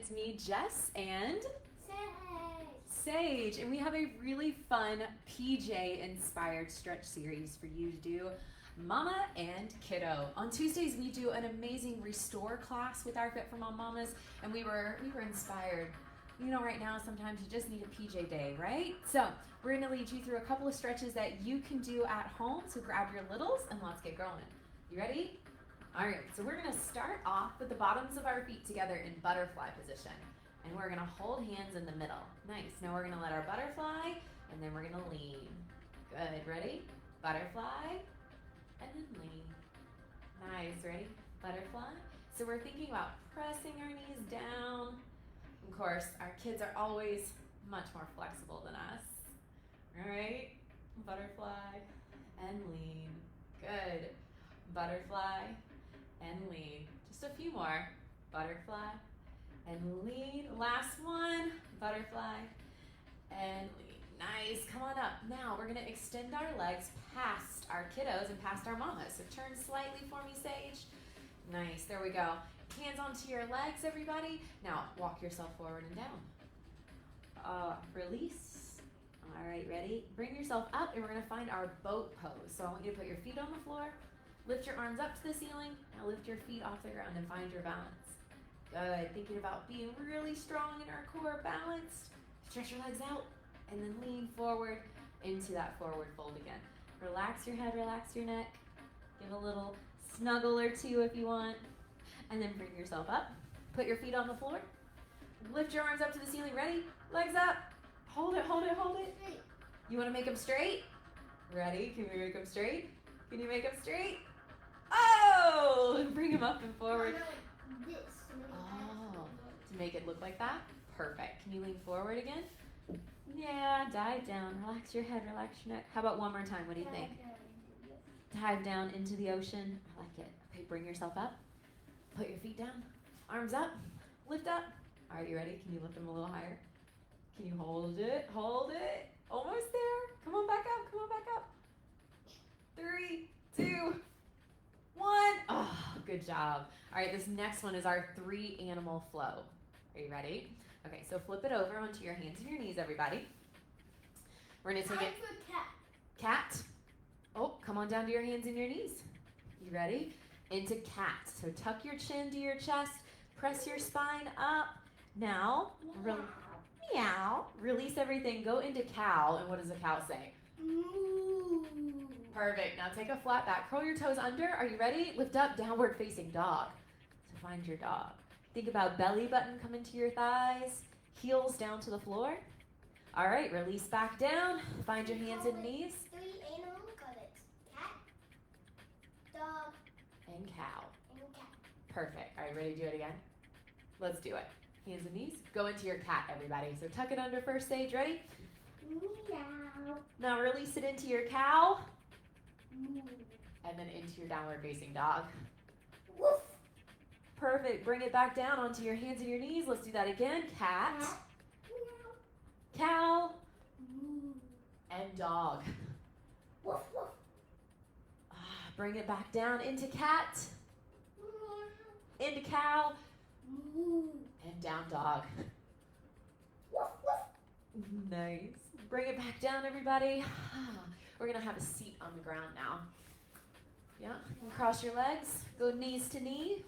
It's me, Jess, and Sage, and we have a really fun PJ-inspired stretch series for you to do, Mama and Kiddo. On Tuesdays, we do an amazing restore class with our Fit for Mom Mamas, and we were inspired. You know, right now, sometimes you just need a PJ day, right? So we're gonna lead you through a couple of stretches that you can do at home. So grab your littles and let's get going. You ready? All right, so we're gonna start off with the bottoms of our feet together in butterfly position. And we're gonna hold hands in the middle. Nice, now we're gonna let our butterfly, and then we're gonna lean. Good, ready? Butterfly, and then lean. Nice, ready? Butterfly. So we're thinking about pressing our knees down. Of course, our kids are always much more flexible than us. All right, butterfly and lean. Good. Butterfly and lean. Just a few more. Butterfly and lean. Last one. Butterfly and lean. Nice. Come on up. Now we're going to extend our legs past our kiddos and past our mamas. So turn slightly for me, Sage. Nice. There we go. Hands onto your legs, everybody. Now walk yourself forward and down. Release. All right, ready? Bring yourself up, and we're going to find our boat pose. So I want you to put your feet on the floor. Lift your arms up to the ceiling. Now lift your feet off the ground and find your balance. Good. Thinking about being really strong in our core, balanced. Stretch your legs out and then lean forward into that forward fold again. Relax your head, relax your neck. Give a little snuggle or two if you want. And then bring yourself up. Put your feet on the floor. Lift your arms up to the ceiling. Ready? Legs up. Hold it, hold it, hold it. You want to make them straight? Ready? Can we make them straight? Can you make them straight? Oh! Bring them up and forward. Oh, to make it look like that? Perfect. Can you lean forward again? Yeah, dive down. Relax your head, relax your neck. How about one more time? What do you think? Dive down into the ocean. I like it. Okay, bring yourself up. Put your feet down. Arms up. Lift up. All right, you ready? Can you lift them a little higher? Can you hold it? Hold it. Almost there. Come on back up. Come on back up. 3, 2, 1. Oh, good job. All right, this next one is our 3 animal flow. Are you ready? Okay, so flip it over onto your hands and your knees, everybody. We're going to take it. Cat. Oh, come on down to your hands and your knees. You ready? Into cat. So tuck your chin to your chest. Press your spine up. Now, meow. Release everything. Go into cow. And what does a cow say? Moo. Perfect. Now take a flat back. Curl your toes under. Are you ready? Lift up, downward facing dog. So find your dog. Think about belly button coming to your thighs. Heels down to the floor. All right, release back down. Find your hands and knees. 3 animal colors. Cat, dog, And cow. and cat. Perfect. All right, ready to do it again? Let's do it. Hands and knees. Go into your cat, everybody. So tuck it under first, Sage. Ready? Meow. Now release it into your cow. Moo. And then into your downward facing dog. Woof. Perfect. Bring it back down onto your hands and your knees. Let's do that again. Cat, Meow. cow, Moo. and dog. Woof, woof. Bring it back down into cat, Meow. into cow, Moo. and down dog. Woof, woof. Nice. Bring it back down, everybody. We're going to have a seat on the ground now. Yeah, and cross your legs. Go knees to knee.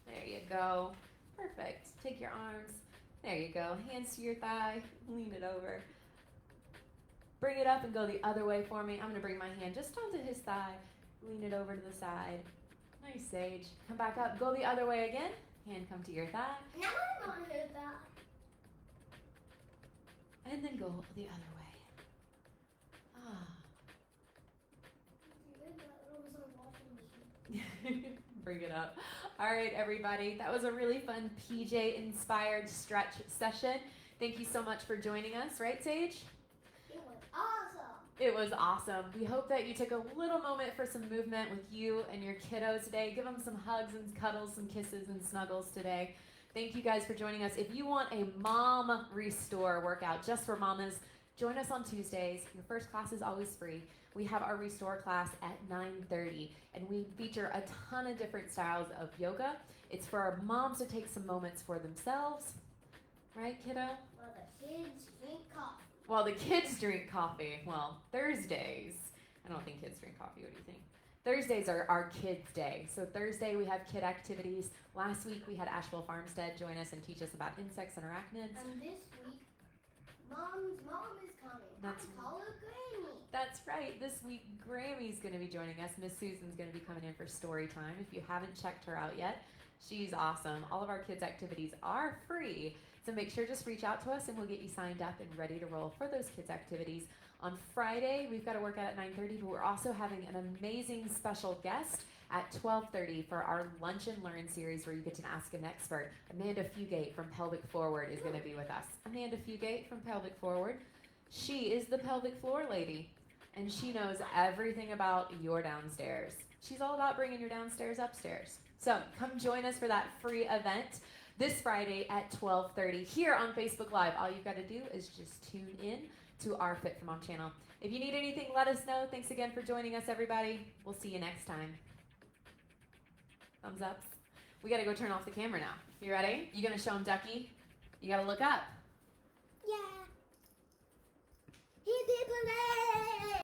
There you go. Perfect. Take your arms. There you go. Hands to your thigh. Lean it over. Bring it up and go the other way for me. I'm going to bring my hand just onto his thigh. Lean it over to the side. Nice, Sage. Come back up. Go the other way again. Hand come to your thigh. Now I want to hear that. And then go the other way. Ah. Bring it up. All right, everybody. That was a really fun PJ-inspired stretch session. Thank you so much for joining us. Right, Sage? It was awesome. It was awesome. We hope that you took a little moment for some movement with you and your kiddo today. Give them some hugs and cuddles, some kisses and snuggles today. Thank you guys for joining us. If you want a mom restore workout just for mamas, Join us on Tuesdays. Your first class is always free. We have our Restore class at 9:30, and we feature a ton of different styles of yoga. It's for our moms to take some moments for themselves. Right, kiddo? While the kids drink coffee. While the kids drink coffee. Well, Thursdays. I don't think kids drink coffee. What do you think? Thursdays are our kids' day. So Thursday we have kid activities. Last week we had Asheville Farmstead join us and teach us about insects and arachnids. And this week, Mom's mom is coming. That's- I call her Granny. That's right. This week Grammy's going to be joining us. Miss Susan's going to be coming in for story time. If you haven't checked her out yet, she's awesome. All of our kids' activities are free. So make sure just reach out to us and we'll get you signed up and ready to roll for those kids' activities. On Friday, we've got a workout at 9:30, but we're also having an amazing special guest at 12:30 for our Lunch and Learn series where you get to ask an expert. Amanda Fugate from Pelvic Forward is going to be with us. Amanda Fugate from Pelvic Forward. She is the pelvic floor lady, and she knows everything about your downstairs. She's all about bringing your downstairs upstairs. So come join us for that free event this Friday at 12:30 here on Facebook Live. All you've got to do is just tune in to our Fit for Mom channel. If you need anything, let us know. Thanks again for joining us, everybody. We'll see you next time. Thumbs up. We got to go turn off the camera now. You ready? You going to show them Ducky? You got to look up. Yeah. He did play.